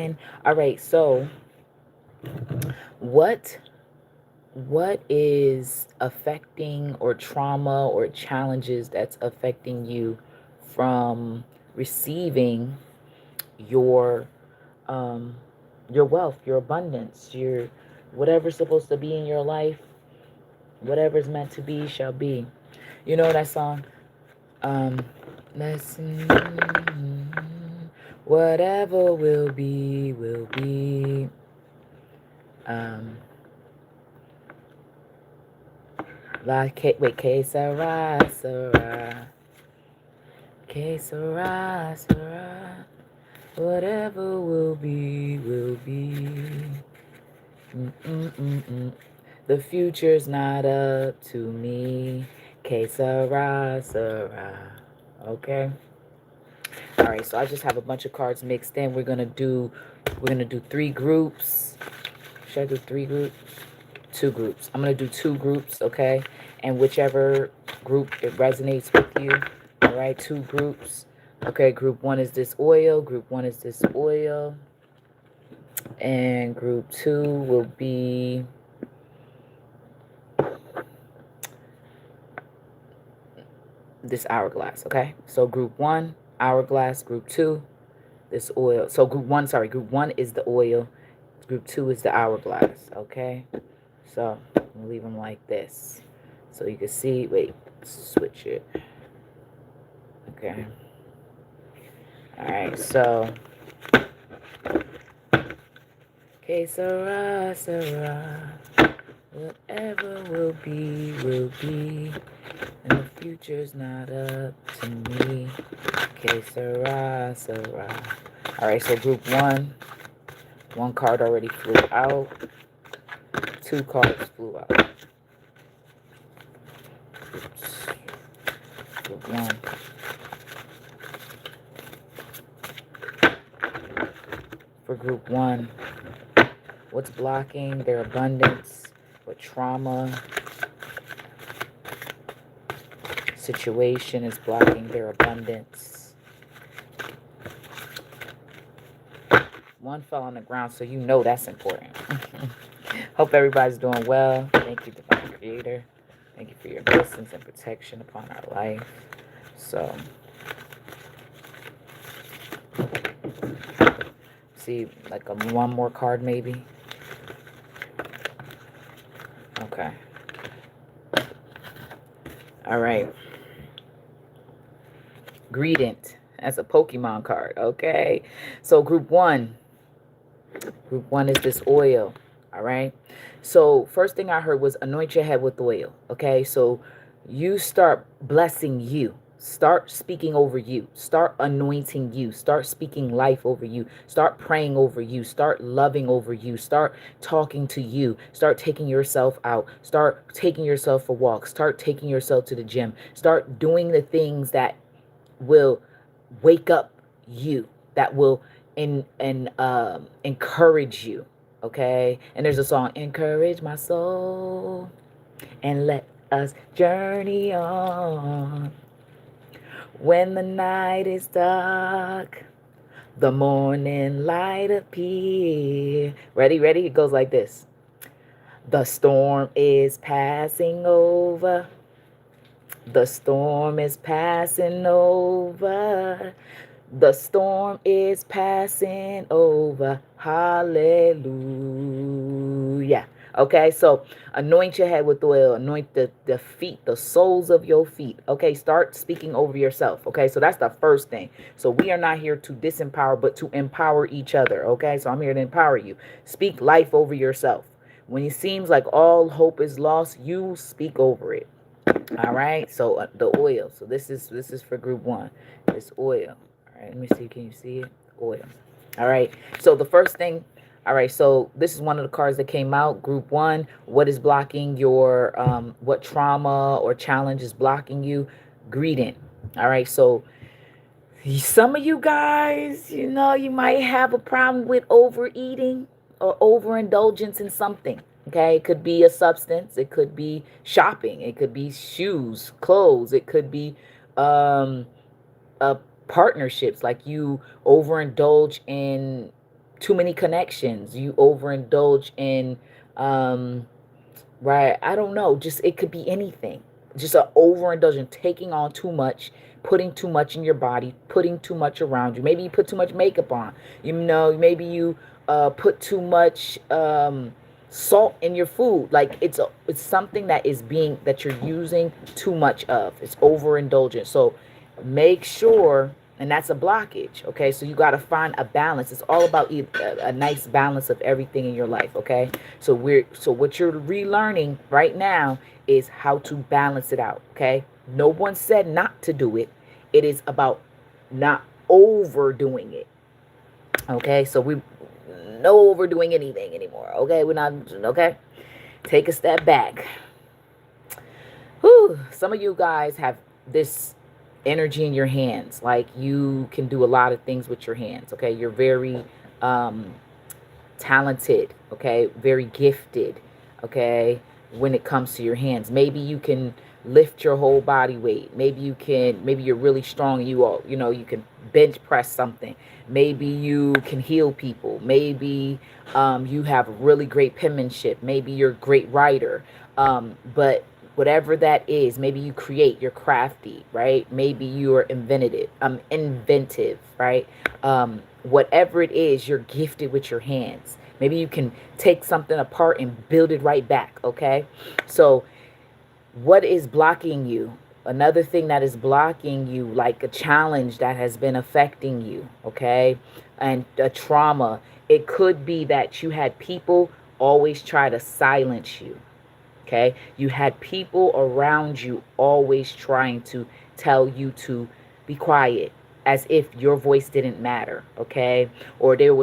again. All right, so what is affecting, or trauma or challenges that's affecting you from receiving your um your wealth, your abundance, your whatever's supposed to be in your life, whatever's meant to be shall be. You know that song? Um, let's whatever will be, will be. Um, que sera, sera. Que sera, sera. Whatever will be, will be. Mm-mm-mm-mm. The future's not up to me. Que sera, sera. Okay. All right. So I just have a bunch of cards mixed in. We're gonna do 3 groups. Should I do 3 groups? 2 groups. I'm gonna do 2 groups. Okay. And whichever group it resonates with you. All right. 2 groups. Okay. Group 1 is this oil. Group 1 is this oil. And group 2 will be this hourglass. Okay. So group 1, hourglass. Group 2, this oil. So group 1 is the oil. Group 2 is the hourglass. Okay. So I'm leave them like this. So you can see, wait, switch it. Okay. All right. So, que sera, sera. Whatever will be, will be. And the future's not up to me. Que sera, sera. All right, so group 1 card already flew out. 2 cards flew out. Oops. Group 1. For group 1, what's blocking their abundance? What trauma situation is blocking their abundance? 1 fell on the ground, so you know that's important. Hope everybody's doing well. Thank you, Divine Creator. Thank you for your blessings and protection upon our life. So, see, like 1 more card maybe. Okay. All right. Greedent. That's a Pokemon card. Okay. So group 1. Group 1 is this oil. All right. So first thing I heard was anoint your head with oil. Okay. So you start blessing you. Start speaking over you. Start anointing you. Start speaking life over you. Start praying over you. Start loving over you. Start talking to you. Start taking yourself out. Start taking yourself for walks. Start taking yourself to the gym. Start doing the things that will wake up you, that will encourage you. Okay. And there's a song, encourage my soul and let us journey on. When the night is dark, the morning light appear. Ready? It goes like this. The storm is passing over. The storm is passing over. The storm is passing over. Hallelujah. Okay, so anoint your head with oil. Anoint the feet, the soles of your feet. Okay, start speaking over yourself. Okay, so that's the first thing. So we are not here to disempower, but to empower each other. Okay, so I'm here to empower you. Speak life over yourself. When it seems like all hope is lost, you speak over it. All right, so the oil. So this is for group 1. This oil. All right, let me see. Can you see it? Oil. All right. So the first thing. All right. So this is one of the cards that came out. Group 1. What is blocking your what trauma or challenge is blocking you? Greeting. All right. So some of you guys, you might have a problem with overeating or overindulgence in something. Okay, it could be a substance, it could be shopping, it could be shoes, clothes, it could be um, partnerships. Like you overindulge in too many connections. You overindulge in, right? I don't know. Just it could be anything. Just an overindulgence, taking on too much, putting too much in your body, putting too much around you. Maybe you put too much makeup on. Maybe you put too much salt in your food. Like it's something that you're using too much of. It's overindulgent. So make sure, and that's a blockage. Okay, so you got to find a balance. It's all about a nice balance of everything in your life. Okay, so what you're relearning right now is how to balance it out. Okay, no one said not to do it. It is about not overdoing it. Okay, so we no overdoing anything anymore. Okay, we're not. Okay, take a step back. Whew, some of you guys have this energy in your hands. Like you can do a lot of things with your hands. Okay, you're very talented. Okay, very gifted. Okay, when it comes to your hands, maybe you can lift your whole body weight. Maybe you're really strong. You can bench press something. Maybe you can heal people. Maybe you have really great penmanship. Maybe you're a great writer. But whatever that is, maybe you create, you're crafty, right? Maybe you are inventive, right? Whatever it is, you're gifted with your hands. Maybe you can take something apart and build it right back. Okay, so what is blocking you? Another thing that is blocking you, like a challenge that has been affecting you, okay, and a trauma. It could be that you had people always try to silence you. Okay, you had people around you always trying to tell you to be quiet, as if your voice didn't matter. Okay, or there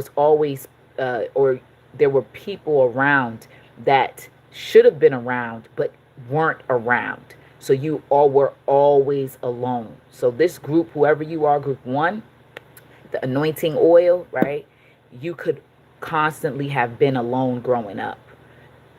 were people around that should have been around but weren't around. So you all were always alone. So this group, whoever you are, group one, the anointing oil, right? You could constantly have been alone growing up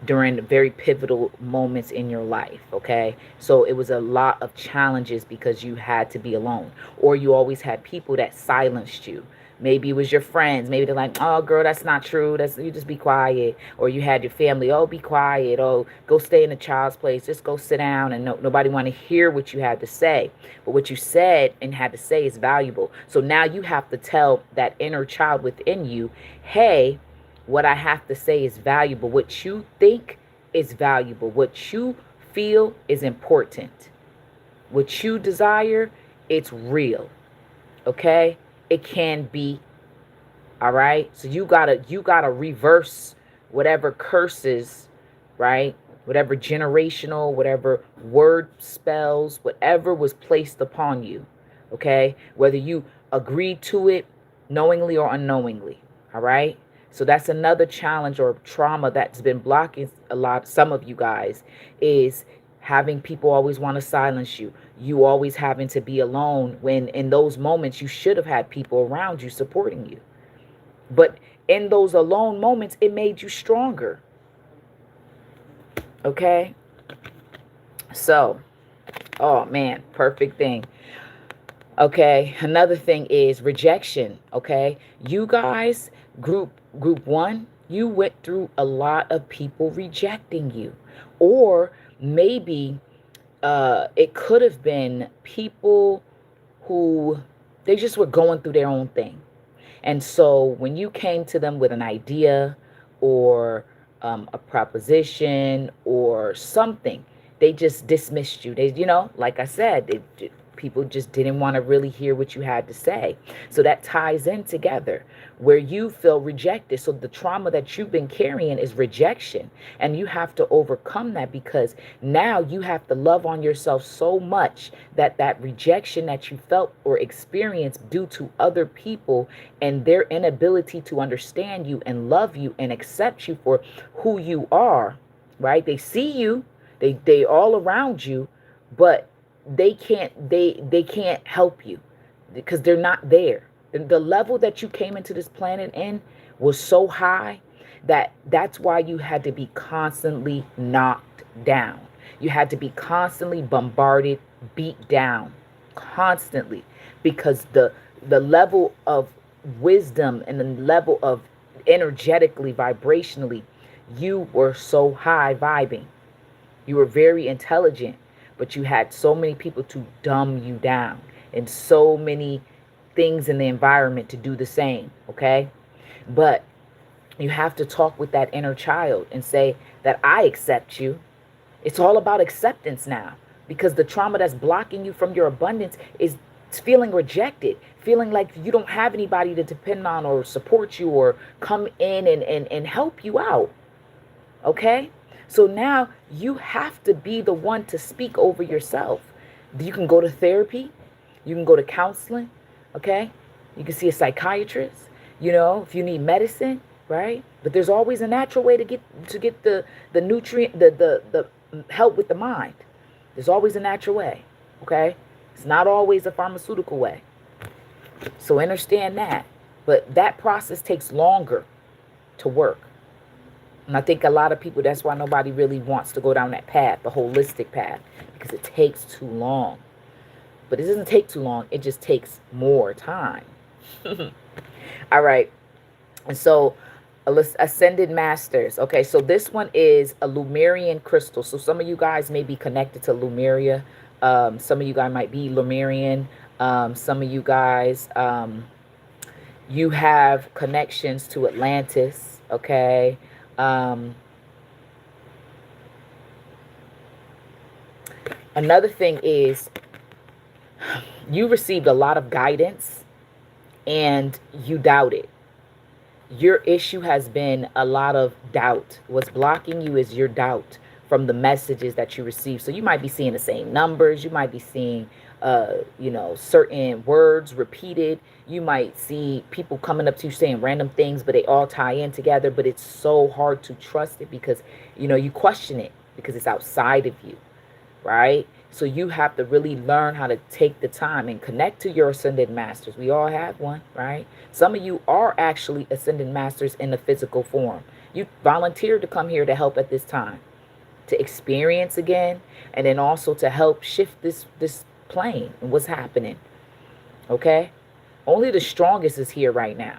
during very pivotal moments in your life. Okay, so it was a lot of challenges because you had to be alone, or you always had people that silenced you. Maybe it was your friends. Maybe they're like, oh girl, that's not true, that's, you just be quiet. Or you had your family, oh, be quiet, oh, go stay in the child's place, just go sit down, and nobody want to hear what you had to say. But what you said and had to say is valuable. So now you have to tell that inner child within you, hey, what I have to say is valuable. What you think is valuable. What you feel is important. What you desire, it's real. Okay? It can be. All right? So you gotta reverse whatever curses, right? Whatever generational, whatever word spells, whatever was placed upon you. Okay? Whether you agreed to it knowingly or unknowingly. All right? So that's another challenge or trauma that's been blocking some of you guys, is having people always want to silence you. You always having to be alone when in those moments you should have had people around you supporting you. But in those alone moments, it made you stronger. Okay? So, oh man, perfect thing. Okay, another thing is rejection. Okay, you guys, group one, you went through a lot of people rejecting you, or maybe it could have been people who they just were going through their own thing, and so when you came to them with an idea or a proposition or something, they just dismissed you. They, like I said, people just didn't want to really hear what you had to say. So that ties in together where you feel rejected. So the trauma that you've been carrying is rejection. And you have to overcome that, because now you have to love on yourself so much that that rejection that you felt or experienced due to other people and their inability to understand you and love you and accept you for who you are, right? They see you, they all around you, but they can't help you because they're not there. The level that you came into this planet in was so high that's why you had to be constantly knocked down. You had to be constantly bombarded, beat down, constantly, because the level of wisdom and the level of energetically, vibrationally, you were so high vibing. You were very intelligent, but you had so many people to dumb you down and so many things in the environment to do the same, okay? But you have to talk with that inner child and say that I accept you. It's all about acceptance now, because the trauma that's blocking you from your abundance is feeling rejected, feeling like you don't have anybody to depend on or support you or come in and help you out. Okay? So now you have to be the one to speak over yourself. You can go to therapy, you can go to counseling, okay? You can see a psychiatrist, if you need medicine, right? But there's always a natural way to get the nutrient, the help with the mind. There's always a natural way, okay? It's not always a pharmaceutical way. So understand that. But that process takes longer to work. And I think a lot of people, that's why nobody really wants to go down that path, the holistic path, because it takes too long. But it doesn't take too long. It just takes more time. All right. And so Ascended Masters. Okay, so this one is a Lemurian crystal. So some of you guys may be connected to Lemuria. Some of you guys might be Lemurian. Some of you guys, you have connections to Atlantis. Okay. Another thing is you received a lot of guidance and you doubted. Your issue has been a lot of doubt. What's blocking you is your doubt from the messages that you receive. So you might be seeing the same numbers. You might be seeing, certain words repeated. You might see people coming up to you saying random things, but they all tie in together. But it's so hard to trust it because, you question it because it's outside of you, right? So you have to really learn how to take the time and connect to your ascended masters. We all have one, right? Some of you are actually ascended masters in the physical form. You volunteered to come here to help at this time, to experience again, and then also to help shift this plane and what's happening. Okay? Only the strongest is here right now,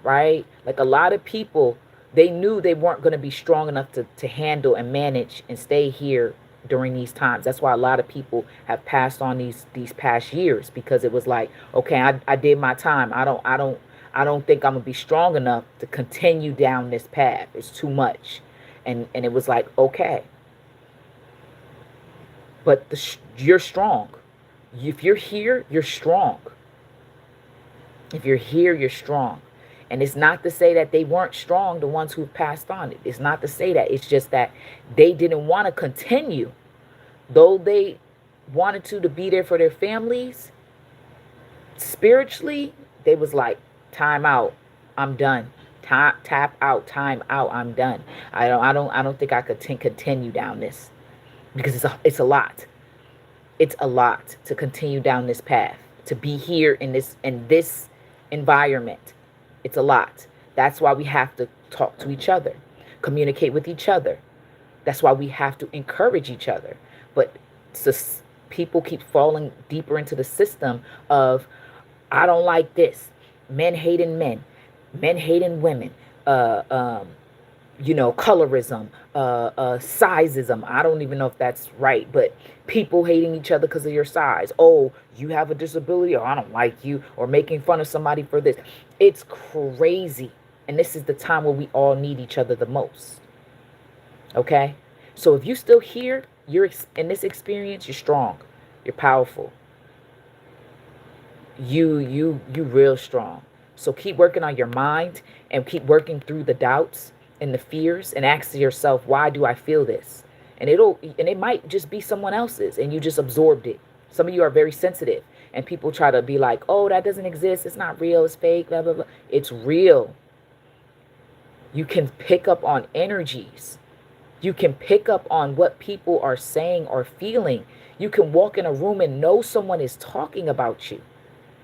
right? Like a lot of people, they knew they weren't going to be strong enough to handle and manage and stay here during these times. That's why a lot of people have passed on these past years, because it was like, okay, I did my time. I don't think I'm gonna be strong enough to continue down this path. It's too much. And it was like, okay, but you're strong. If you're here, you're strong. If you're here, you're strong. And it's not to say that they weren't strong, the ones who passed on it. It's not to say that. It's just that they didn't want to continue. Though they wanted to be there for their families, spiritually, they was like, time out, I'm done. Tap out, time out, I'm done. I don't think I could continue down this, because it's a lot. It's a lot to continue down this path, to be here in this environment. It's a lot. That's why we have to talk to each other, communicate with each other. That's why we have to encourage each other. But people keep falling deeper into the system of, I don't like this. Men hating men hating women, colorism, sizeism. I don't even know if that's right, but people hating each other because of your size. Oh, you have a disability, or I don't like you, or making fun of somebody for this. It's crazy. And this is the time where we all need each other the most. Okay? So if you still here, you're in this experience, you're strong. You're powerful. You real strong. So keep working on your mind and keep working through the doubts and the fears, and ask yourself, why do I feel this? And it might just be someone else's and you just absorbed it. Some of you are very sensitive, and people try to be like, oh, that doesn't exist. It's not real. It's fake, blah, blah, blah. It's real. You can pick up on energies. You can pick up on what people are saying or feeling. You can walk in a room and know someone is talking about you.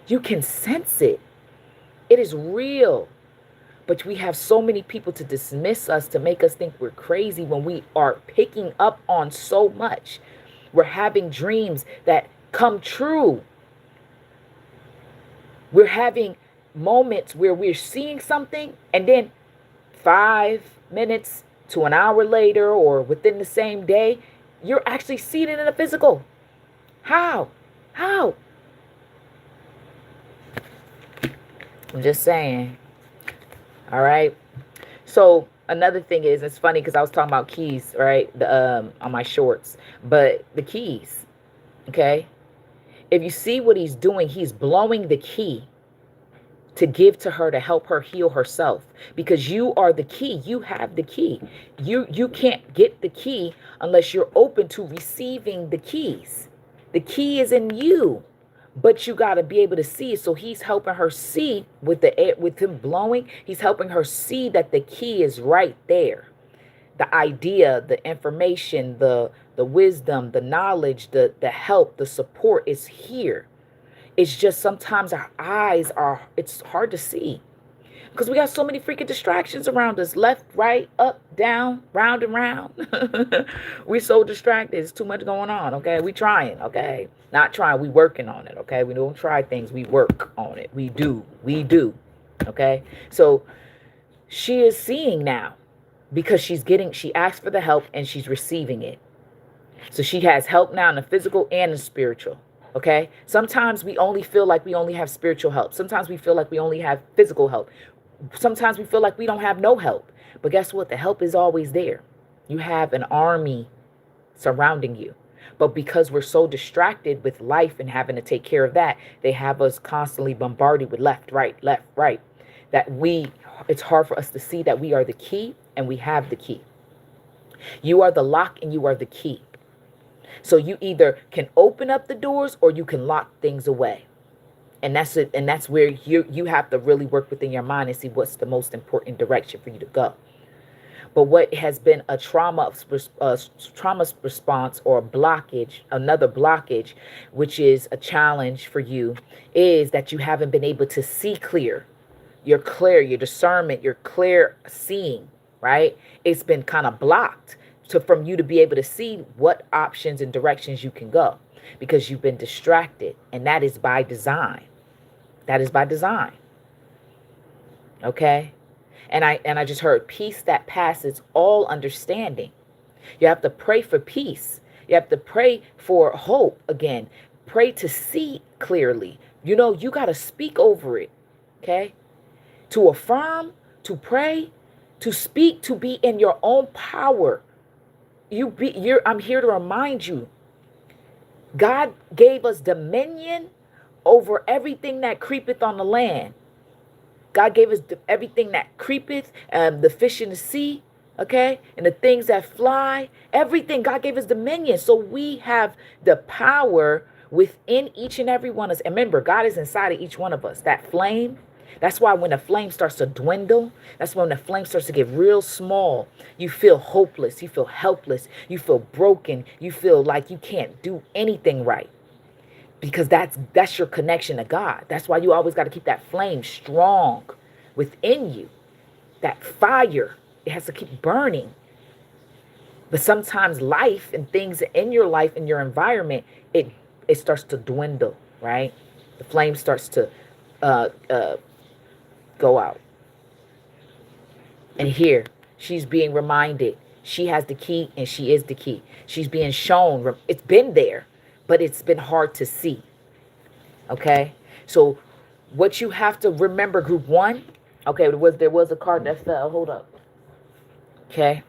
You can sense it. It is real. But we have so many people to dismiss us, to make us think we're crazy, when we are picking up on so much. We're having dreams that come true. We're having moments where we're seeing something and then 5 minutes to an hour later or within the same day, you're actually seeing it in the physical. How? How? I'm just saying. All right. So another thing is, it's funny because I was talking about keys, right? On my shorts, but the keys. Okay. If you see what he's doing, he's blowing the key to give to her to help her heal herself, because you are the key. You have the key. You can't get the key unless you're open to receiving the keys. The key is in you, but you got to be able to see it. So he's helping her see with the air, with him blowing. He's helping her see that the key is right there. The idea, the information, the wisdom, the knowledge, the help, the support is here. It's just sometimes our eyes it's hard to see because we got so many freaking distractions around us, left, right, up, down, round and round. We're so distracted. It's too much going on. Okay. We trying. Okay. Not trying. We working on it. Okay. We don't try things. We work on it. We do. Okay. So she is seeing now because she asked for the help and she's receiving it. So she has help now in the physical and the spiritual. Okay. Sometimes we only feel like we only have spiritual help. Sometimes we feel like we only have physical help. Sometimes we feel like we don't have no help. But guess what? The help is always there. You have an army surrounding you. But because we're so distracted with life and having to take care of that, they have us constantly bombarded with left, right, that it's hard for us to see that we are the key and we have the key. You are the lock and you are the key. So you either can open up the doors or you can lock things away. And that's it. And that's where you have to really work within your mind and see what's the most important direction for you to go. But what has been a trauma response or a blockage, another blockage, which is a challenge for you, is that you haven't been able to see clear. Your discernment, your clear seeing, right? It's been kind of blocked from you to be able to see what options and directions you can go because you've been distracted. And that is by design. That is by design. Okay. And I just heard peace that passes all understanding. You have to pray for peace. You have to pray for hope again. Pray to see clearly. You got to speak over it. Okay. To affirm, to pray, to speak, to be in your own power. I'm here to remind you, God gave us dominion over everything that creepeth on the land. God gave us everything that creepeth, the fish in the sea, okay, and the things that fly, everything. God gave us dominion. So we have the power within each and every one of us. And remember, God is inside of each one of us. That flame. That's why when the flame starts to dwindle, that's when the flame starts to get real small. You feel hopeless. You feel helpless. You feel broken. You feel like you can't do anything right. Because that's your connection to God. That's why you always got to keep that flame strong within you. That fire, it has to keep burning. But sometimes life and things in your life, in your environment, it starts to dwindle, right? The flame starts to go out. And here, she's being reminded she has the key and she is the key. She's being shown, it's been there, but it's been hard to see. Okay? So what you have to remember, group one, okay, there was a card that fell. Hold up. Okay?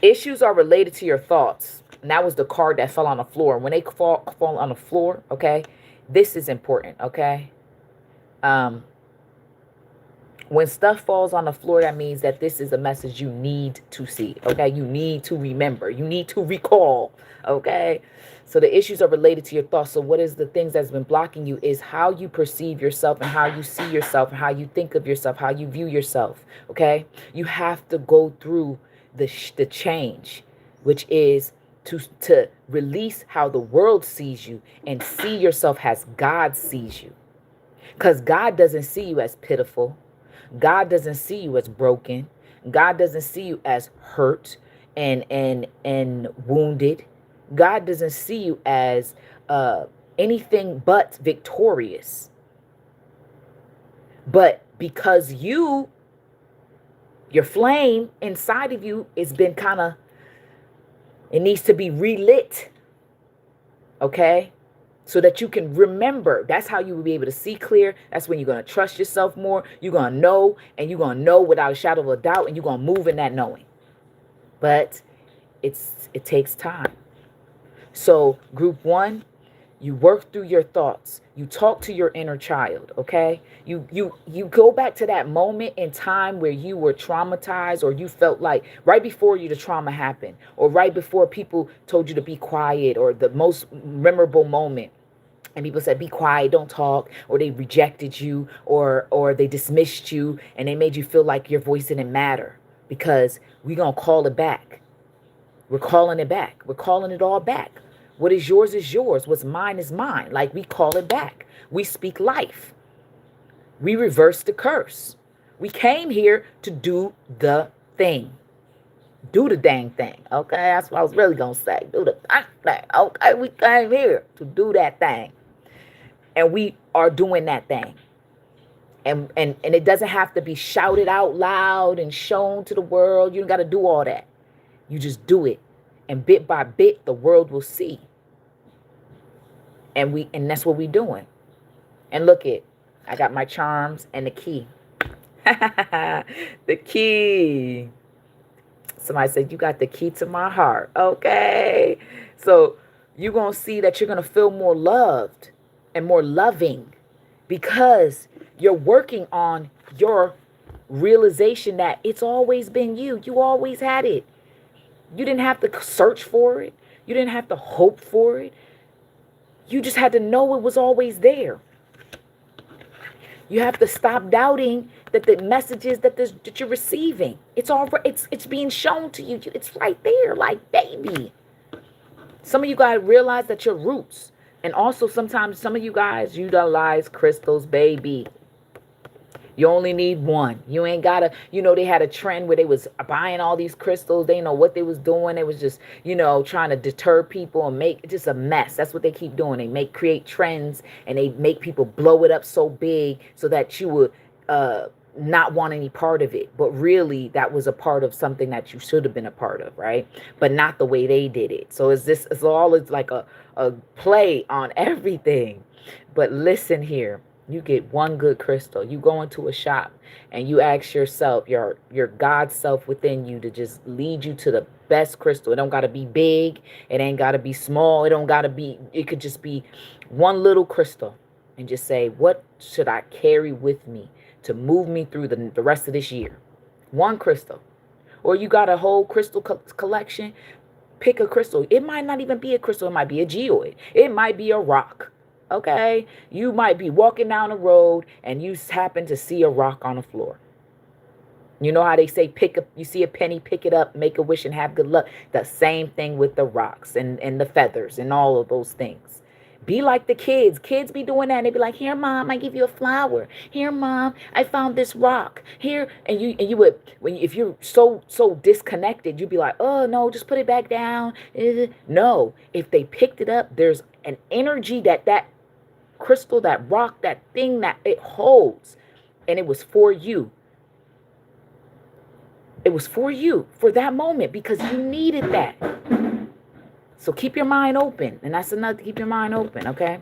Issues are related to your thoughts. And that was the card that fell on the floor. When they fall on the floor, okay, this is important, okay? When stuff falls on the floor, that means that this is a message you need to see, okay? You need to remember. You need to recall, okay? So the issues are related to your thoughts. So what is the things that's been blocking you is how you perceive yourself and how you see yourself and how you think of yourself, how you view yourself, okay? You have to go through the change, which is to release how the world sees you and see yourself as God sees you. Because God doesn't see you as pitiful. God doesn't see you as broken. God doesn't see you as hurt and wounded. God doesn't see you as anything but victorious. But because you Your flame inside of you has been it needs to be relit, okay? So that you can remember. That's how you will be able to see clear. That's when you're going to trust yourself more. You're going to know, and you're going to know without a shadow of a doubt, and you're going to move in that knowing. But it takes time. So group 1, you work through your thoughts. You talk to your inner child, okay? You go back to that moment in time where you were traumatized, or you felt like right before the trauma happened, or right before people told you to be quiet, or the most memorable moment. And people said, be quiet, don't talk, or they rejected you, or they dismissed you, and they made you feel like your voice didn't matter, because we're going to call it back. We're calling it back. We're calling it all back. What is yours is yours. What's mine is mine. Like, we call it back. We speak life. We reverse the curse. We came here to do the thing. Do the dang thing. Okay, that's what I was really going to say. Do the dang thing. Okay, we came here to do that thing. And we are doing that thing. And it doesn't have to be shouted out loud and shown to the world. You don't got to do all that. You just do it. And bit by bit, the world will see. And that's what we're doing. And look I got my charms and the key. The key. Somebody said, you got the key to my heart. Okay. So you're going to see that you're going to feel more loved and more loving, because you're working on your realization that it's always been you. You always had it. You didn't have to search for it. You didn't have to hope for it. You just had to know it was always there. You have to stop doubting that the messages that you're receiving, it's being shown to you. It's right there, like, baby. Some of you guys realize that your roots, and also sometimes some of you guys utilize crystals, baby. You only need one. You ain't gotta, they had a trend where they was buying all these crystals. They didn't know what they was doing. They was just, trying to deter people and make just a mess. That's what they keep doing. They create trends, and they make people blow it up so big so that you would not want any part of it. But really, that was a part of something that you should have been a part of, right? But not the way they did it. So it's like a play on everything. But listen here. You get one good crystal. You go into a shop and you ask yourself, your God self within you, to just lead you to the best crystal. It don't got to be big. It ain't got to be small. It could just be one little crystal, and just say, what should I carry with me to move me through the rest of this year? One crystal. Or you got a whole crystal collection. Pick a crystal. It might not even be a crystal. It might be a geoid. It might be a rock. Okay, you might be walking down the road and you happen to see a rock on the floor. You know how they say, you see a penny, pick it up, make a wish, and have good luck. The same thing with the rocks and the feathers and all of those things. Be like the kids. Kids be doing that. And they be like, here, Mom, I give you a flower. Here, Mom, I found this rock. Here, and you would, if you're so disconnected, you'd be like, oh no, just put it back down. No, if they picked it up, there's an energy that crystal, that rock, that thing that it holds, and it was for you. It was for you, for that moment, because you needed that. So keep your mind open, and that's another, keep your mind open, okay?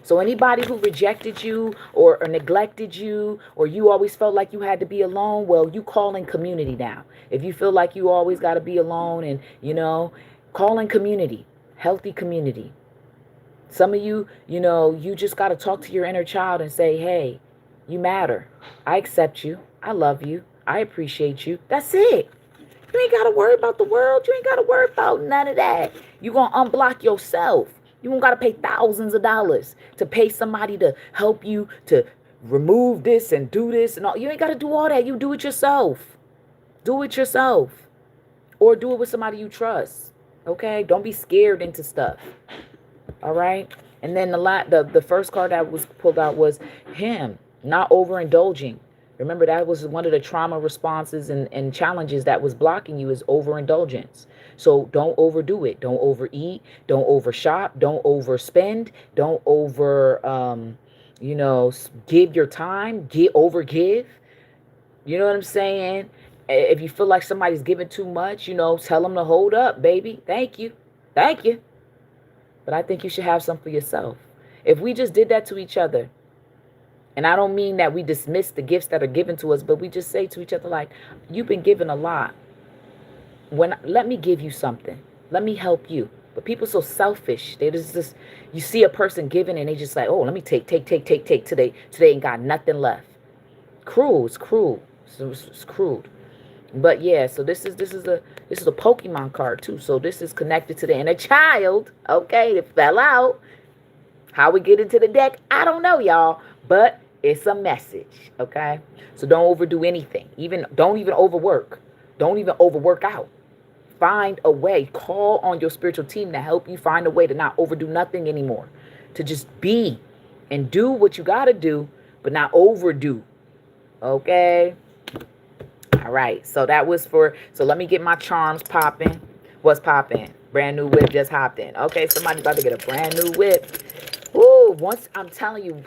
So anybody who rejected you or neglected you, or you always felt like you had to be alone, well, you call in community now. If you feel like you always got to be alone, and call in community, healthy community. Some of you, you just got to talk to your inner child and say, hey, you matter. I accept you. I love you. I appreciate you. That's it. You ain't got to worry about the world. You ain't got to worry about none of that. You're going to unblock yourself. You don't got to pay thousands of dollars to pay somebody to help you to remove this and do this and all. You ain't got to do all that. You do it yourself. Do it yourself. Or do it with somebody you trust. Okay? Don't be scared into stuff. All right. And then the first card that was pulled out was him, not overindulging. Remember, that was one of the trauma responses and challenges that was blocking you, is overindulgence. So don't overdo it. Don't overeat. Don't overshop. Don't overspend. Don't give your time. Overgive. You know what I'm saying? If you feel like somebody's giving too much, tell them to hold up, baby. Thank you. Thank you. But I think you should have some for yourself. If we just did that to each other, and I don't mean that we dismiss the gifts that are given to us, but we just say to each other, like, you've been given a lot. Let me give you something. Let me help you. But people so selfish. They just you see a person giving and they just like, oh, let me take. Today ain't got nothing left. Cruel. It's cruel. It's cruel. But yeah, so this is a Pokemon card too. So this is connected to the inner child. Okay, it fell out. How we get into the deck, I don't know, y'all. But it's a message. Okay, so don't overdo anything. Don't even overwork. Don't even overwork out. Find a way. Call on your spiritual team to help you find a way to not overdo nothing anymore. To just be and do what you got to do, but not overdo. Okay? All right. So that was so let me get my charms popping. What's popping? Brand new whip just hopped in. Okay, somebody's about to get a brand new whip. Ooh, I'm telling you,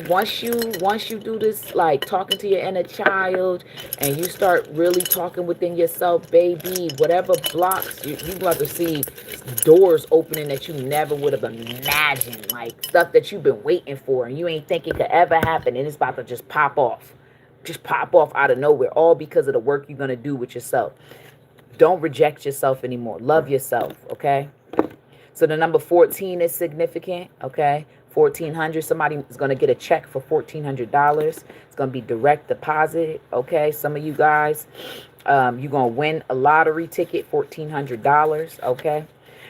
once you do this, like talking to your inner child, and you start really talking within yourself, baby, whatever blocks, you about to see doors opening that you never would have imagined, like stuff that you've been waiting for and you ain't think it could ever happen, and it's about to just pop off out of nowhere, all because of the work you're going to do with yourself. Don't reject yourself anymore. Love yourself, okay? So the number 14 is significant, okay? 1,400. Somebody is going to get a check for $1,400. It's going to be direct deposit, okay? Some of you guys, you're going to win a lottery ticket, $1,400, okay?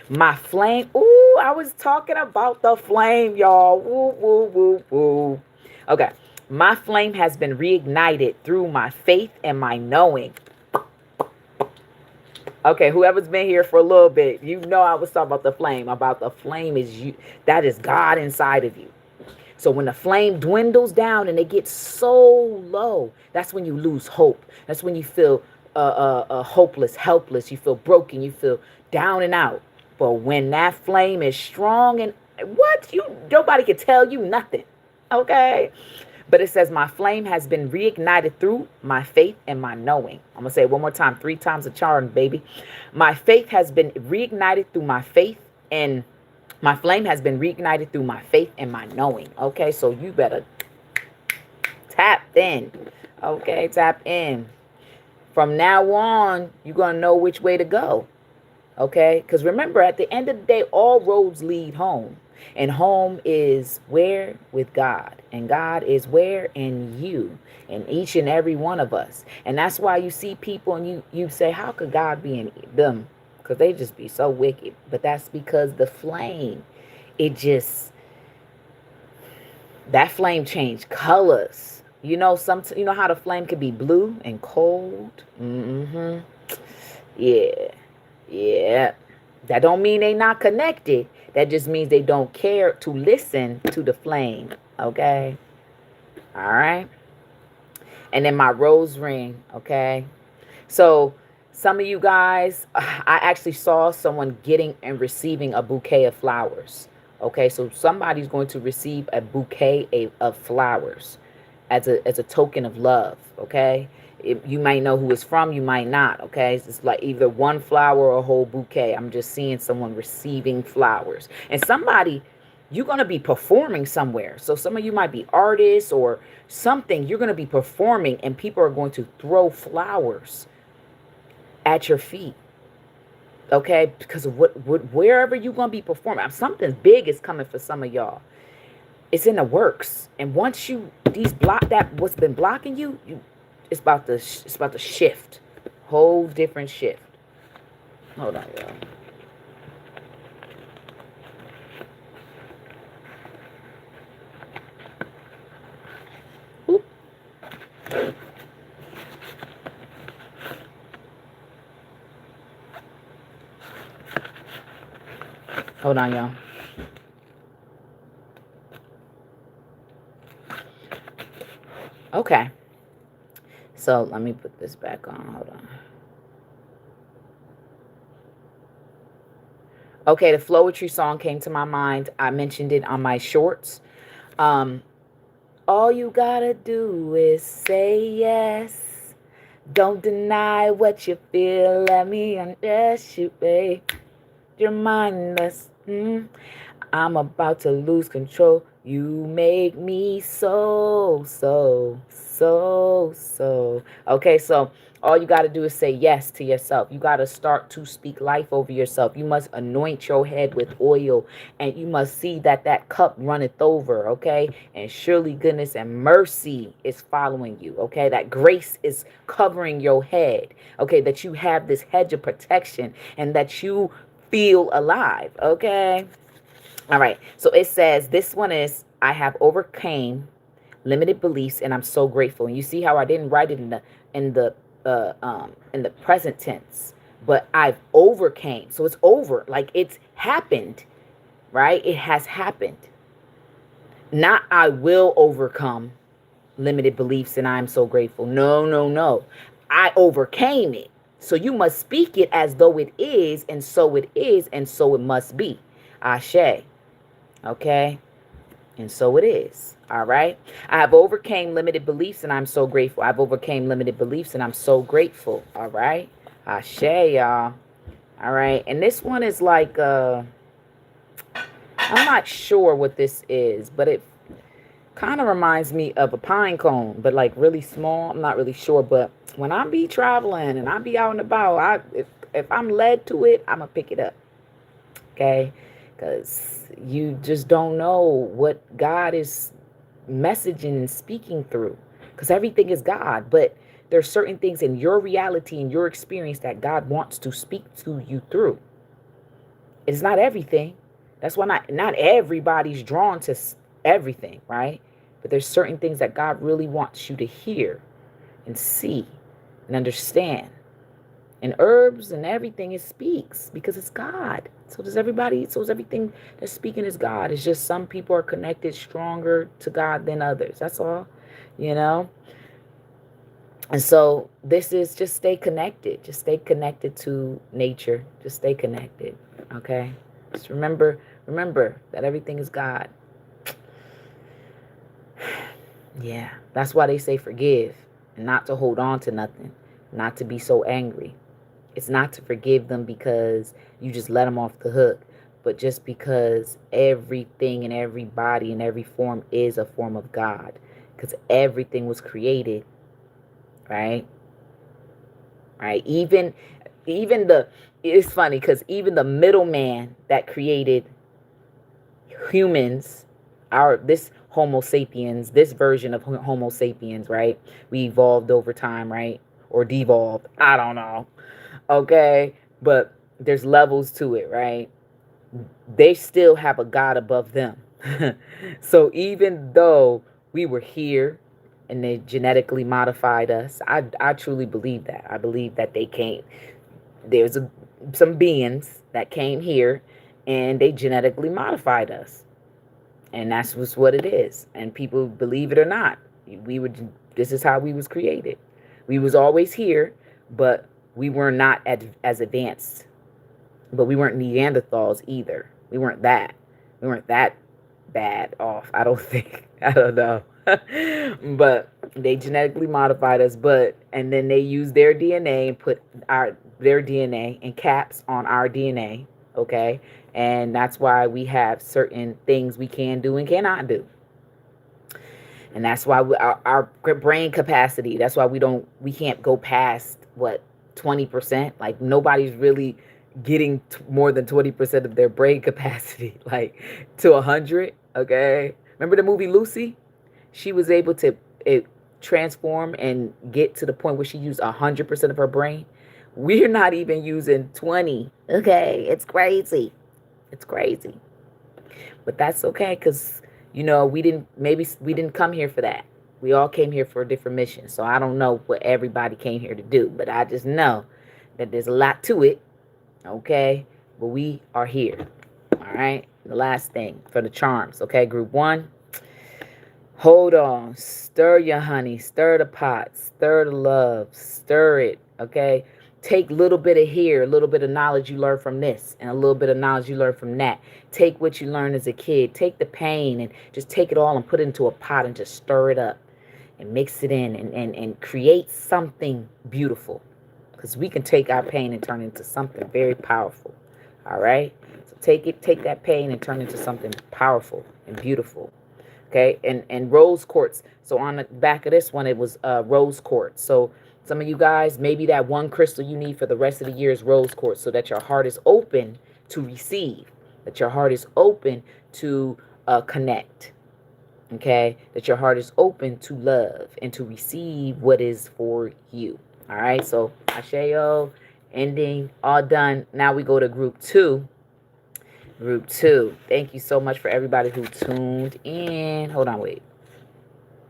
My flame. Ooh, I was talking about the flame, y'all. Woo, woo, woo, woo. Okay. My flame has been reignited through my faith and my knowing. Okay, whoever's been here for a little bit, I was talking about the flame. About the flame is you. That is God inside of you. So when the flame dwindles down and it gets so low, that's when you lose hope. That's when you feel hopeless, helpless. You feel broken. You feel down and out. But when that flame is strong and nobody can tell you nothing. Okay. But it says, my flame has been reignited through my faith and my knowing. I'm going to say it one more time, 3 times a charm, baby. My faith has been reignited through my faith, and my flame has been reignited through my faith and my knowing. Okay, so you better tap in. Okay, tap in. From now on, you're going to know which way to go. Okay, because remember, at the end of the day, all roads lead home. And home is where? With God. And God is where? In you. In each and every one of us. And that's why you see people and you say, how could God be in them? Because they just be so wicked. But that's because the flame, that flame changed colors. You know how the flame could be blue and cold? Mm-hmm. Yeah. That don't mean they not connected. That just means they don't care to listen to the flame. Okay? All right? And then my rose ring. Okay? So some of you guys, I actually saw someone getting and receiving a bouquet of flowers. Okay? So somebody's going to receive a bouquet of flowers as a token of love. Okay? You might know who it's from, you might not, okay? It's like either one flower or a whole bouquet. I'm just seeing someone receiving flowers. And somebody, you're going to be performing somewhere. So some of you might be artists or something. You're going to be performing and people are going to throw flowers at your feet. Okay? Because of wherever you're going to be performing. Something big is coming for some of y'all. It's in the works. And once what's been blocking you, it's about to shift. Whole different shift. Hold on, y'all. Oop. Hold on, y'all. Okay. So let me put this back on. Hold on. Okay, the Flowetry song came to my mind. I mentioned it on my shorts. All you gotta do is say yes. Don't deny what you feel. Let me undress you, babe. You're mindless. I'm about to lose control. You make me so. Okay, so all you got to do is say yes to yourself. You got to start to speak life over yourself. You must anoint your head with oil, and you must see that that cup runneth over, okay? And surely goodness and mercy is following you, okay? That grace is covering your head, okay? That you have this hedge of protection and that you feel alive, okay? All right. So it says this one is I have overcame limited beliefs and I'm so grateful. And you see how I didn't write it in the present tense, but I've overcame. So it's over. Like it's happened, right? It has happened. Not I will overcome limited beliefs and I'm so grateful. No, no, no. I overcame it. So you must speak it as though it is, and so it is, and so it must be. Ashe. Okay? And so it is. All right? I have overcame limited beliefs and I'm so grateful. I've overcame limited beliefs and I'm so grateful. All right? Ashe, y'all. All right? And this one is like, I'm not sure what this is, but it kind of reminds me of a pine cone, but like really small. I'm not really sure, but when I be traveling and I be out and about, if I'm led to it, I'm gonna pick it up. Okay? Because you just don't know what God is messaging and speaking through. Because everything is God, but there's certain things in your reality and your experience that God wants to speak to you through. It's not everything. That's why not everybody's drawn to everything, right? But there's certain things that God really wants you to hear and see and understand. And herbs and everything, it speaks because it's God. So does everybody. So is everything that's speaking is God. It's just some people are connected stronger to God than others. That's all, you know. And so this is just stay connected. Just stay connected to nature. Just stay connected. Okay. Just remember that everything is God. Yeah. That's why they say forgive and not to hold on to nothing, not to be so angry. It's not to forgive them because you just let them off the hook, but just because everything and everybody in every form is a form of God, because everything was created, right? Right? Even it's funny because even the middleman that created humans, this Homo sapiens, this version of Homo sapiens, right? We evolved over time, right? Or devolved. I don't know. Okay, but there's levels to it, right? They still have a God above them. So even though we were here and they genetically modified us, I truly believe that. I believe that they came. There's some beings that came here and they genetically modified us. And that's just what it is. And people believe it or not. This is how we was created. We was always here, but we were not as advanced. But we weren't Neanderthals either. We weren't that. We weren't that bad off, I don't think. I don't know. But they genetically modified us, and then they used their DNA and put their DNA in caps on our DNA, okay? And that's why we have certain things we can do and cannot do. And that's why our brain capacity, that's why we can't go past 20%. Like nobody's really getting more than 20% of their brain capacity, like to 100. Okay. Remember the movie Lucy? She was able to transform and get to the point where she used 100% of her brain. We're not even using 20. Okay. It's crazy. It's crazy. But that's okay. Cause we didn't come here for that. We all came here for a different mission. So I don't know what everybody came here to do, but I just know that there's a lot to it. Okay. But we are here. All right. The last thing for the charms. Okay. Group 1. Hold on. Stir your honey. Stir the pot. Stir the love. Stir it. Okay. Take a little bit of here, a little bit of knowledge you learn from this, and a little bit of knowledge you learn from that. Take what you learned as a kid. Take the pain and just take it all and put it into a pot and just stir it up. and mix it in and create something beautiful. Because we can take our pain and turn it into something very powerful. All right? So take that pain and turn it into something powerful and beautiful. Okay? And rose quartz. So on the back of this one, it was rose quartz. So some of you guys, maybe that one crystal you need for the rest of the year is rose quartz, so that your heart is open to receive, that your heart is open to connect. Okay? That your heart is open to love and to receive what is for you. All right? So, Asheo, ending, all done. Now we go to group 2. Group 2. Thank you so much for everybody who tuned in. Hold on, wait.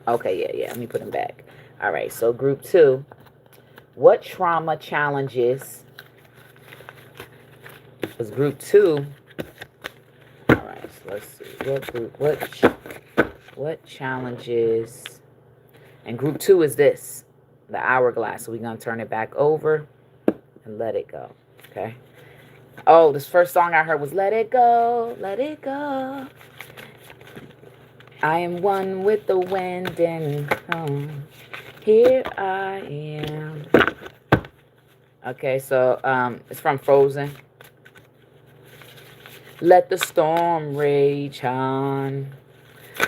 Okay, yeah. Let me put them back. All right, so group 2. What trauma challenges was group 2? All right, so let's see. What challenges? And group 2 is this, the hourglass. So we're going to turn it back over and let it go. Okay. Oh, this first song I heard was Let It Go, Let It Go. I am one with the wind and here I am. Okay, so it's from Frozen. Let the storm rage on.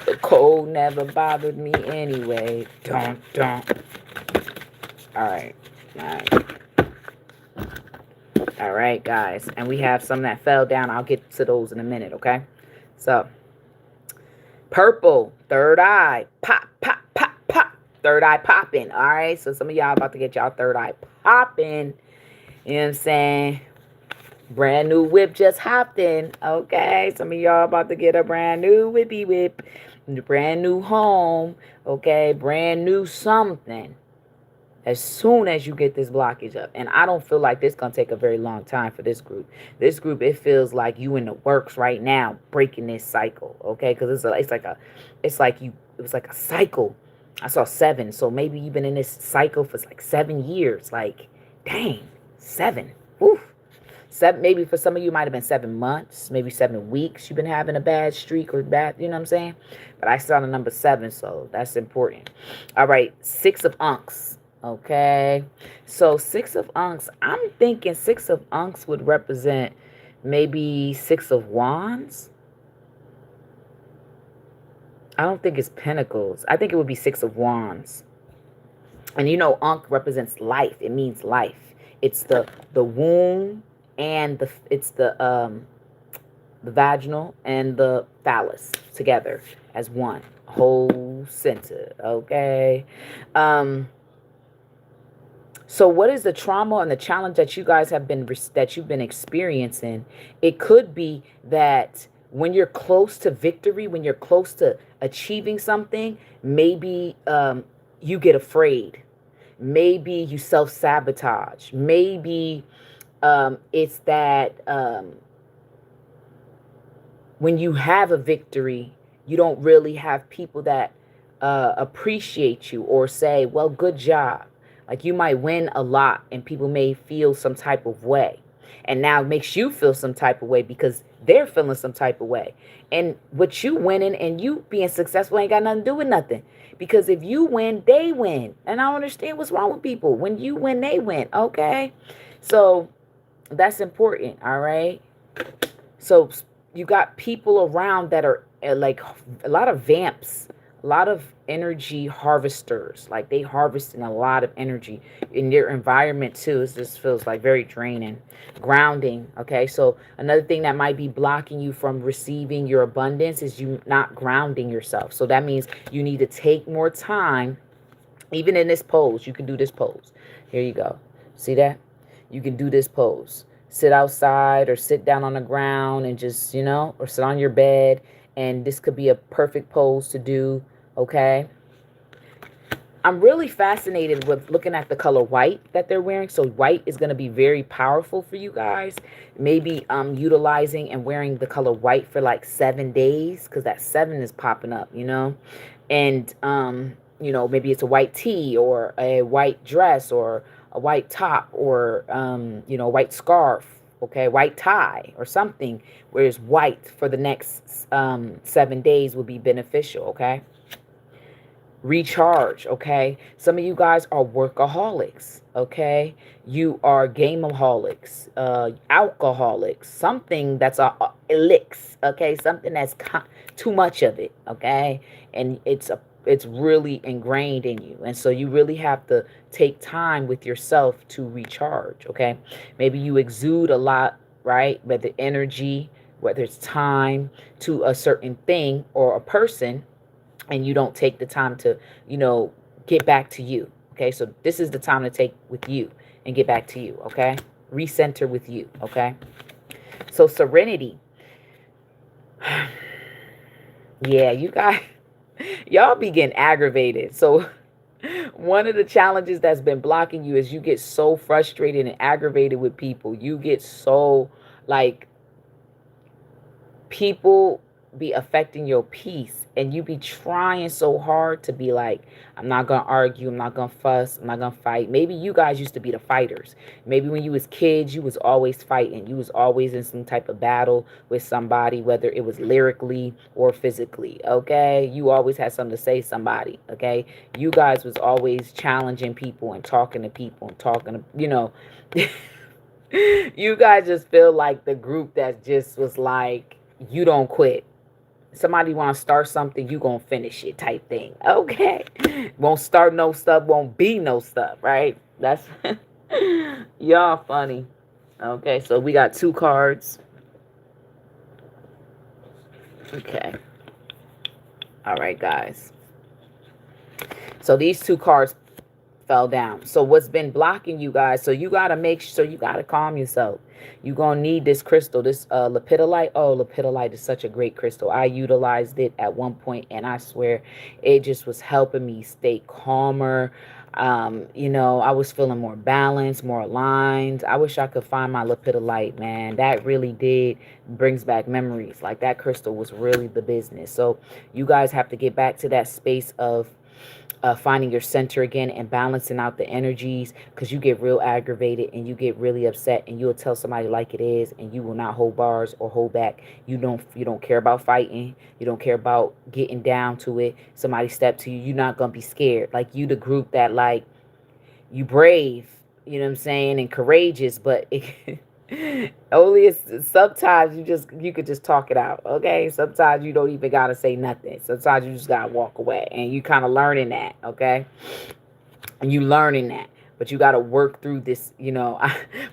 The cold never bothered me anyway. Don't. All right, guys. And we have some that fell down. I'll get to those in a minute, okay? So, purple, third eye, pop. Third eye popping, all right? So some of y'all about to get y'all third eye popping. You know what I'm saying? Brand new whip just hopped in, okay? Some of y'all about to get a brand new whippy whip. Brand new home, okay? Brand new something. As soon as you get this blockage up. And I don't feel like this going to take a very long time for this group. This group, it feels like you in the works right now breaking this cycle, okay? Because it was like a cycle. I saw 7, so maybe you've been in this cycle for like 7 years. Like, dang, 7. Woo. 7, maybe for some of you it might have been 7 months, maybe 7 weeks you've been having a bad streak or bad, you know what I'm saying? But I saw the number 7, so that's important. All right, 6 of Unks. Okay, so 6 of Unks, I'm thinking 6 of Unks would represent maybe 6 of Wands. I don't think it's Pentacles. I think it would be 6 of Wands. And you know, Ankh represents life. It means life. It's the womb and the vaginal and the phallus together as one whole center. Okay. So what is the trauma and the challenge that you guys have been experiencing? It could be that when you're close to victory, when you're close to achieving something, maybe you get afraid. Maybe you self-sabotage. Maybe it's that when you have a victory, you don't really have people that appreciate you or say, well, good job. Like you might win a lot and people may feel some type of way. And now it makes you feel some type of way because they're feeling some type of way. And what you winning and you being successful ain't got nothing to do with nothing. Because if you win, they win. And I don't understand what's wrong with people. When you win, they win. Okay? So that's important. All right? So you got people around that are like a lot of vamps. A lot of energy harvesters, like they harvesting a lot of energy in their environment too. It just feels like very draining. Grounding. Okay, so another thing that might be blocking you from receiving your abundance is you not grounding yourself. So that means you need to take more time. Even in this pose, you can do this pose. Here you go. See that? You can do this pose. Sit outside or sit down on the ground and just, or sit on your bed. And this could be a perfect pose to do. Okay. I'm really fascinated with looking at the color white that they're wearing. So white is going to be very powerful for you guys. Maybe utilizing and wearing the color white for like 7 days because that 7 is popping up, and maybe it's a white tee or a white dress or a white top or white scarf, okay, white tie or something, whereas white for the next 7 days will be beneficial. Okay. recharge. Okay, some of you guys are workaholics. Okay, you are gameaholics, alcoholics, something that's a elix. Okay, something that's too much of it. Okay, and it's really ingrained in you, and so you really have to take time with yourself to recharge. Okay, maybe you exude a lot, right? Whether energy, whether it's time to a certain thing or a person, and you don't take the time to, get back to you. Okay, so this is the time to take with you and get back to you. Okay, recenter with you. Okay, so serenity. Yeah, you guys, y'all be getting aggravated. So one of the challenges that's been blocking you is you get so frustrated and aggravated with people. You get so, like, people be affecting your peace, and you be trying so hard to be like, I'm not gonna argue, I'm not gonna fuss, I'm not gonna fight. Maybe you guys used to be the fighters. Maybe when you was kids, you was always fighting, you was always in some type of battle with somebody, whether it was lyrically or physically. Okay, you always had something to say to somebody. Okay, you guys was always challenging people and talking to people and talking to, you guys just feel like the group that just was like, you don't quit. Somebody want to start something, you gonna finish it type thing. Okay, won't start no stuff, won't be no stuff, right? That's y'all funny. Okay, so we got 2 cards. Okay, all right, guys, so these 2 cards fell down. So what's been blocking you guys, so you gotta make sure, you gotta calm yourself. You're gonna need this crystal, this lepidolite. Oh, lepidolite is such a great crystal. I utilized it at one point, and I swear it just was helping me stay calmer. I was feeling more balanced, more aligned. I wish I could find my lepidolite, man. That really did brings back memories. Like, that crystal was really the business. So you guys have to get back to that space of finding your center again and balancing out the energies, because you get real aggravated and you get really upset, and you'll tell somebody like it is, and you will not hold bars or hold back. You don't care about fighting. You don't care about getting down to it. Somebody step to you, you're not gonna be scared. Like, you the group that, like, you brave, you know what I'm saying, and courageous, but only sometimes you could just talk it out. Okay, sometimes you don't even gotta say nothing. Sometimes you just gotta walk away, and you kind of learning that. Okay, and you learning that, but you gotta work through this.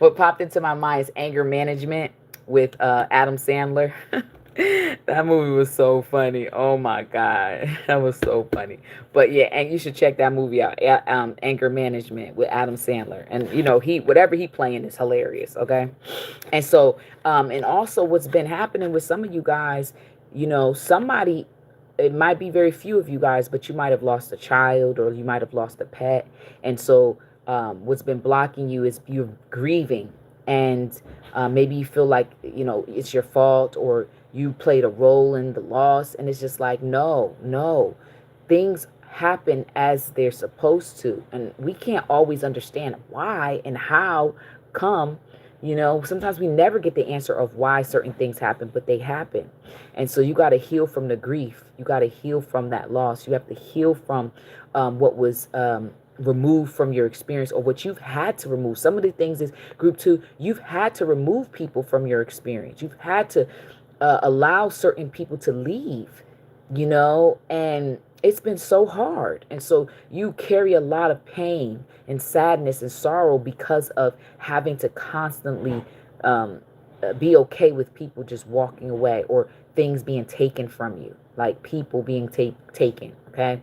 What popped into my mind is anger management with Adam Sandler. That movie was so funny. Oh my god, that was so funny. But yeah, and you should check that movie out. Anger Management with Adam Sandler, and he whatever he playing is hilarious. Okay, and so and also what's been happening with some of you guys, somebody. It might be very few of you guys, but you might have lost a child, or you might have lost a pet, and so what's been blocking you is you're grieving, and maybe you feel like it's your fault, or you played a role in the loss, and it's just like, no, no, things happen as they're supposed to, and we can't always understand why and how come. Sometimes we never get the answer of why certain things happen, but they happen. And so you got to heal from the grief. You got to heal from that loss. You have to heal from what was removed from your experience, or what you've had to remove. Some of the things is group 2, you've had to remove people from your experience. You've had to allow certain people to leave, and it's been so hard. And so you carry a lot of pain and sadness and sorrow because of having to constantly be okay with people just walking away, or things being taken from you, like people being taken. Okay,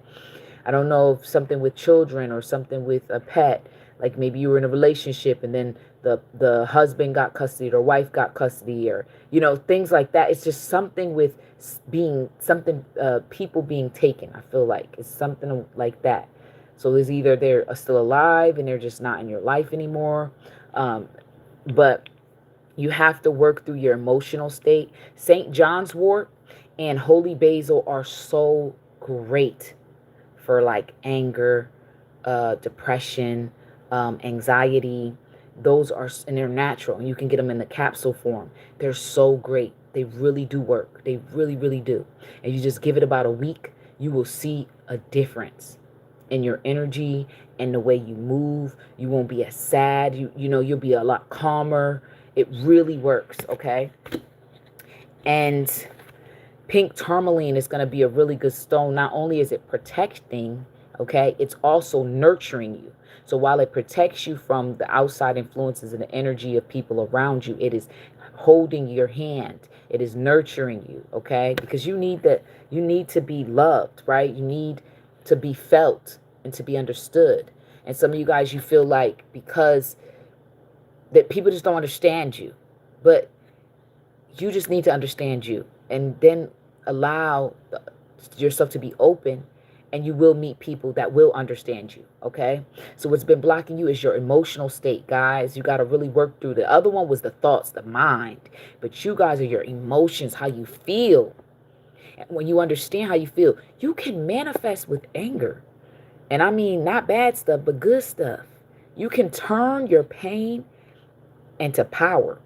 I don't know if something with children or something with a pet, like maybe you were in a relationship and then the husband got custody, or wife got custody, or things like that. It's just something with being something, people being taken. I feel like it's something like that. So it's either they're still alive and they're just not in your life anymore, but you have to work through your emotional state. St. John's wort and holy basil are so great for, like, anger, depression, anxiety. Those are, and they're natural, and you can get them in the capsule form. They're so great. They really do work. They really, really do. And you just give it about a week, you will see a difference in your energy and the way you move. You won't be as sad. You'll be a lot calmer. It really works, okay? And pink tourmaline is going to be a really good stone. Not only is it protecting, okay, it's also nurturing you. So while it protects you from the outside influences and the energy of people around you, it is holding your hand. It is nurturing you, okay? Because you need to be loved, right? You need to be felt and to be understood. And some of you guys, you feel like because that people just don't understand you. But you just need to understand you, and then allow yourself to be open, and you will meet people that will understand you, okay? So what's been blocking you is your emotional state, guys. You got to really work through. The other one was the thoughts, the mind, but you guys are your emotions, how you feel. And when you understand how you feel, you can manifest with anger. And I mean not bad stuff, but good stuff. You can turn your pain into power.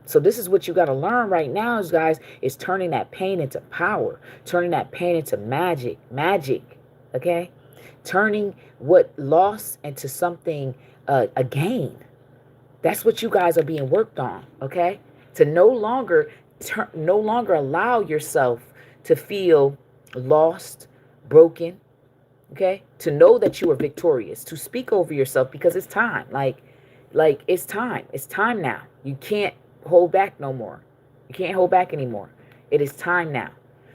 So this is what you got to learn right now, is guys, is turning that pain into power, turning that pain into magic, okay? Turning what loss into something, a gain. That's what you guys are being worked on, okay? To no longer allow yourself to feel lost, broken, okay? To know that you are victorious, to speak over yourself, because it's time. Like it's time. It's time now. You can't hold back no more. You can't hold back anymore. It is time now.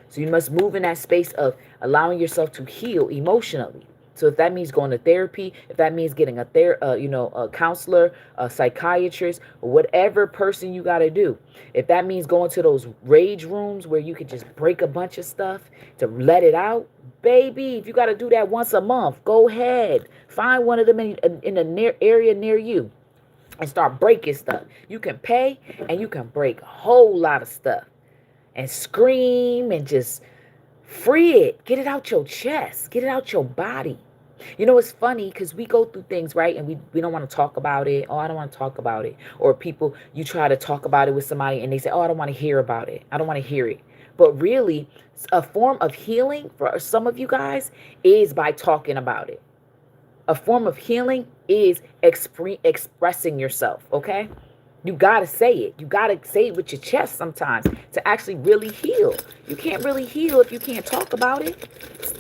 So you must move in that space of allowing yourself to heal emotionally. So if that means going to therapy, if that means getting a counselor, a psychiatrist, or whatever person you got to do, if that means going to those rage rooms where you could just break a bunch of stuff to let it out, baby, if you got to do that once a month, go ahead. Find one of them in a area near you and start breaking stuff. You can pay and you can break a whole lot of stuff and scream and just free it. Get it out your chest. Get it out your body. You know, it's funny because we go through things, right? And we don't want to talk about it. Oh, I don't want to talk about it. Or people, you try to talk about it with somebody and they say, oh, I don't want to hear about it. I don't want to hear it. But really, a form of healing for some of you guys is by talking about it. A form of healing is expressing yourself, okay? You got to say it. You got to say it with your chest sometimes to actually really heal. You can't really heal if you can't talk about it.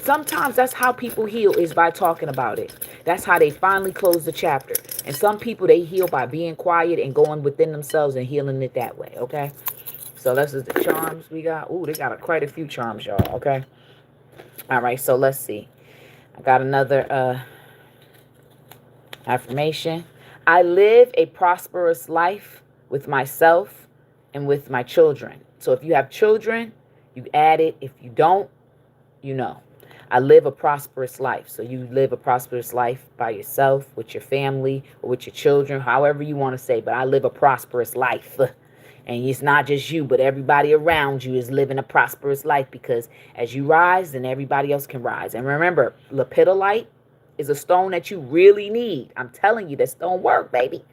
Sometimes that's how people heal, is by talking about it. That's how they finally close the chapter. And some people, they heal by being quiet and going within themselves and healing it that way, okay? So this is the charms we got. Ooh, they got quite a few charms, y'all, okay? All right, so let's see. I got another affirmation. I live a prosperous life with myself and with my children. So if you have children, you add it. If you don't, you know. I live a prosperous life. So you live a prosperous life by yourself, with your family, or with your children, however you want to say. But I live a prosperous life. And it's not just you, but everybody around you is living a prosperous life, because as you rise, then everybody else can rise. And remember, lepidolite is a stone that you really need. I'm telling you, that stone work, baby.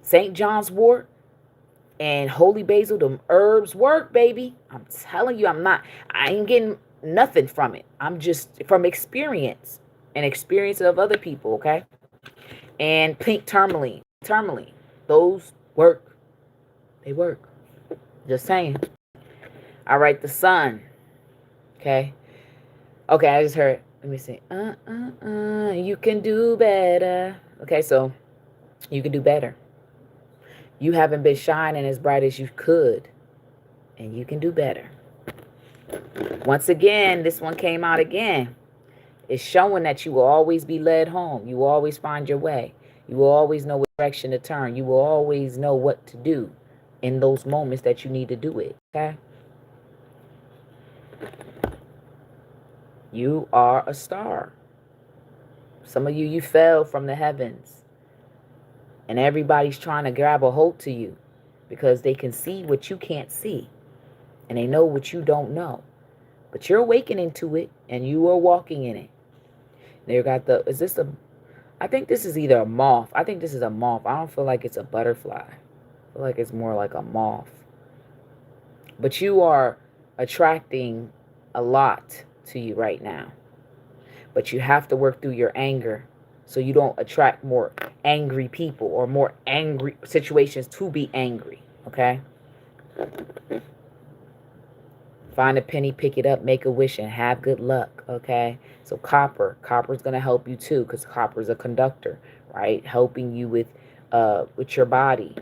St. John's wort and holy basil, them herbs work, baby. I'm telling you, I ain't getting nothing from it. I'm just from experience and experience of other people, okay? And pink tourmaline, those work. They work. Just saying. All right, the sun. Okay. Okay, I just heard. Let me see. You can do better. Okay, so you can do better. You haven't been shining as bright as you could, and you can do better. Once again, this one came out again. It's showing that you will always be led home. You will always find your way. You will always know what direction to turn. You will always know what to do in those moments that you need to do it, okay? You are a star. Some of you fell from the heavens. And everybody's trying to grab a hold to you because they can see what you can't see. And they know what you don't know. But you're awakening to it, and you are walking in it. There got I think this is either a moth. I think this is a moth. I don't feel like it's a butterfly. I feel like it's more like a moth. But you are attracting a lot to you right now. But you have to work through your anger so you don't attract more angry people or more angry situations to be angry, okay? Find a penny, pick it up, make a wish, and have good luck, okay? So copper is going to help you too, because copper is a conductor, right? Helping you with your body,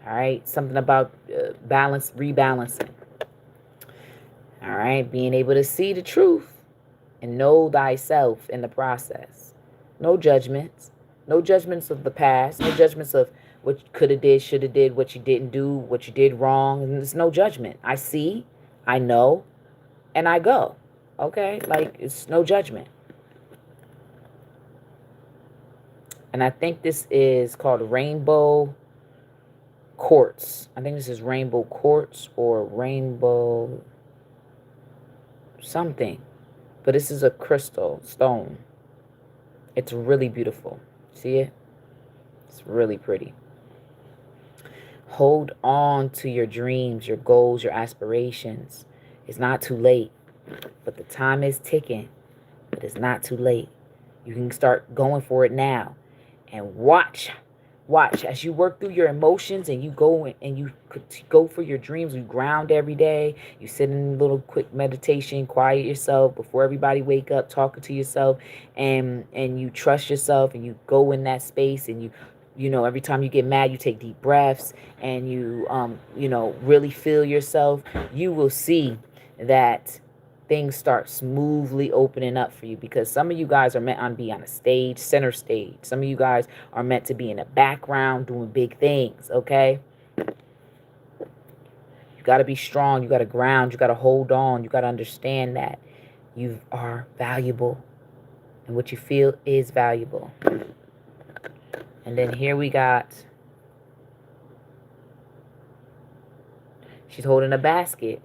all right? Something about balance, rebalancing, all right? Being able to see the truth and know thyself in the process. No judgments. No judgments of the past. No judgments of what you could have did, should have did, what you didn't do, what you did wrong. And there's no judgment. I see, I know, and I go. Okay? Like, it's no judgment. And I think this is called rainbow quartz. I think this is rainbow quartz or rainbow something. But this is a crystal stone. It's really beautiful. See it? It's really pretty. Hold on to your dreams, your goals, your aspirations. It's not too late, but the time is ticking, but it's not too late. You can start going for it now. And watch as you work through your emotions and you go and you go for your dreams. You ground every day. You sit in a little quick meditation, quiet yourself before everybody wake up, talking to yourself, and you trust yourself and you go in that space and you know, every time you get mad, you take deep breaths and you really feel yourself. You will see that things start smoothly opening up for you, because some of you guys are meant to be on a stage, center stage. Some of you guys are meant to be in the background doing big things, okay? You got to be strong. You got to ground. You got to hold on. You got to understand that you are valuable and what you feel is valuable. And then here we got, she's holding a basket.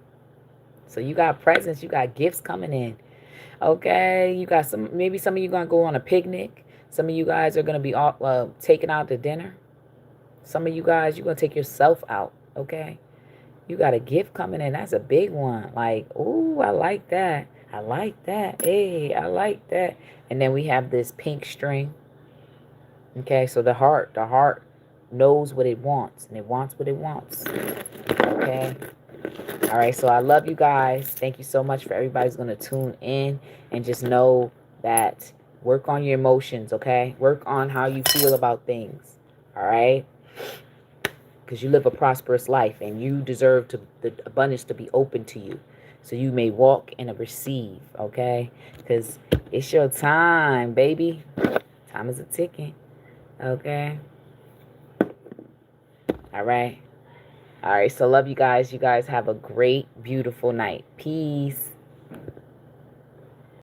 So you got presents, you got gifts coming in. Okay, you got maybe some of you going to go on a picnic. Some of you guys are going to be taking out to dinner. Some of you guys, you're going to take yourself out, okay? You got a gift coming in. That's a big one. Like, ooh, I like that. I like that. Hey, I like that. And then we have this pink string. Okay, so the heart knows what it wants, and it wants what it wants. Okay. All right, so I love you guys. Thank you so much for everybody's going to tune in, and just know that work on your emotions, okay? Work on how you feel about things, all right? Because you live a prosperous life, and you deserve the abundance to be open to you, so you may walk and receive, okay? Because it's your time, baby. Time is a ticking, okay? All right. All right, so love you guys. You guys have a great, beautiful night. Peace.